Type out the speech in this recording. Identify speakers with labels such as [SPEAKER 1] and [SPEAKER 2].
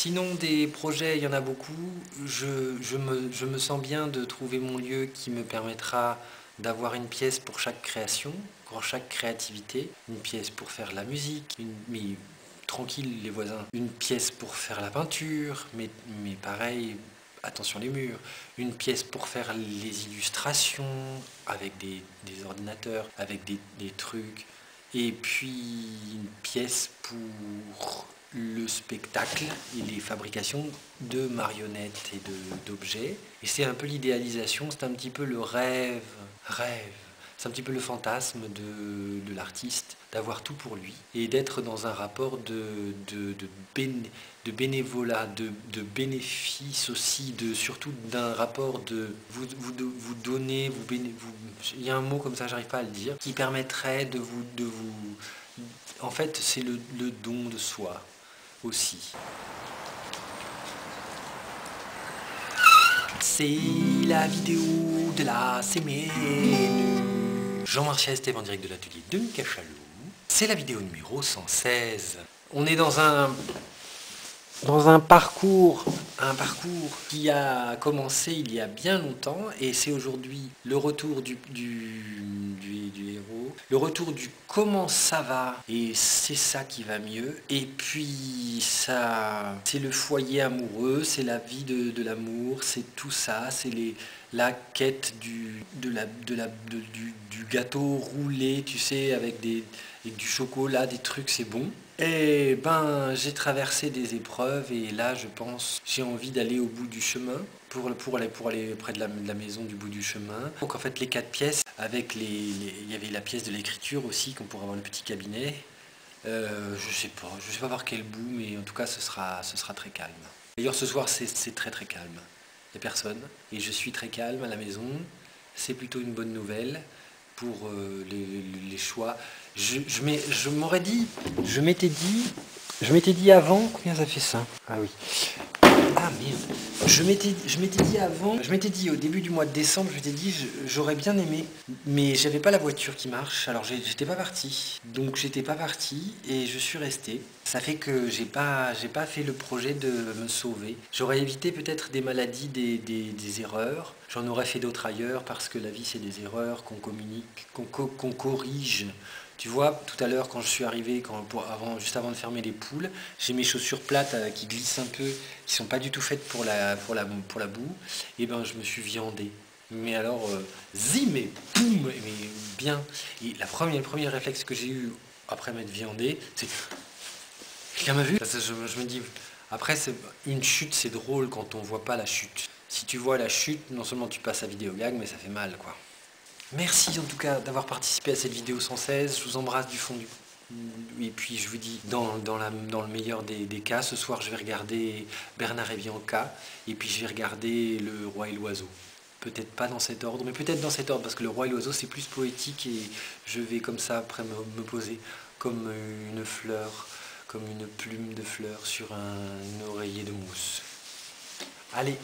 [SPEAKER 1] Sinon, des projets, il y en a beaucoup. Je me sens bien de trouver mon lieu qui me permettra d'avoir une pièce pour chaque création, pour chaque créativité. Une pièce pour faire la musique, mais tranquille les voisins. Une pièce pour faire la peinture, mais pareil, attention les murs. Une pièce pour faire les illustrations avec des ordinateurs, avec des trucs. Et puis une pièce pour le spectacle et les fabrications de marionnettes et d'objets. Et c'est un peu l'idéalisation, c'est un petit peu le rêve. C'est un petit peu le fantasme de l'artiste, d'avoir tout pour lui et d'être dans un rapport de bénévolat, de bénéfice aussi, surtout d'un rapport de vous donner, il y a un mot comme ça, j'arrive pas à le dire, qui permettrait de vous. En fait, c'est le don de soi aussi. C'est la vidéo de la semaine. Jean-Marc Estève en direct de l'atelier de Mika Chalou. C'est la vidéo numéro 116. On est dans un parcours qui a commencé il y a bien longtemps et c'est aujourd'hui le retour du héros, le retour du comment ça va et c'est ça qui va mieux. Et puis ça, c'est le foyer amoureux, c'est la vie de l'amour, c'est tout ça, c'est la quête du gâteau roulé, tu sais, avec du chocolat, des trucs, c'est bon. Et ben, j'ai traversé des épreuves et là, je pense, j'ai envie d'aller au bout du chemin pour aller près de la maison du bout du chemin. Donc en fait, les 4 pièces, avec il y avait la pièce de l'écriture aussi, qu'on pourrait avoir le petit cabinet. Je sais pas par quel bout, mais en tout cas, ce sera très calme. D'ailleurs, ce soir, c'est très très calme. Il n'y a personne et je suis très calme à la maison. C'est plutôt une bonne nouvelle pour les choix. Je m'étais dit avant, combien ça fait ça? Ah oui. Ah merde. Je m'étais dit au début du mois de décembre, je m'étais dit j'aurais bien aimé, mais j'avais pas la voiture qui marche, alors j'étais pas parti. Donc j'étais pas parti et je suis resté. Ça fait que j'ai pas fait le projet de me sauver. J'aurais évité peut-être des maladies, des erreurs. J'en aurais fait d'autres ailleurs parce que la vie c'est des erreurs qu'on communique, qu'on corrige. Tu vois, tout à l'heure quand je suis arrivé, juste avant de fermer les poules, j'ai mes chaussures plates qui glissent un peu, qui sont pas du tout faites pour la boue. Et ben je me suis viandé. Mais alors, zim et boum, mais bien. Et le premier réflexe que j'ai eu après m'être viandé, c'est quelqu'un m'a vu. Parce que je me dis, après une chute, c'est drôle quand on voit pas la chute. Si tu vois la chute, non seulement tu passes à vidéo gag, mais ça fait mal quoi. Merci en tout cas d'avoir participé à cette vidéo 116. Je vous embrasse du fond du... Et puis je vous dis, dans le meilleur des cas, ce soir je vais regarder Bernard et Bianca. Et puis je vais regarder Le Roi et l'Oiseau. Peut-être pas dans cet ordre, mais peut-être dans cet ordre, parce que Le Roi et l'Oiseau c'est plus poétique et je vais comme ça après me poser comme une fleur, comme une plume de fleur sur un oreiller de mousse. Allez!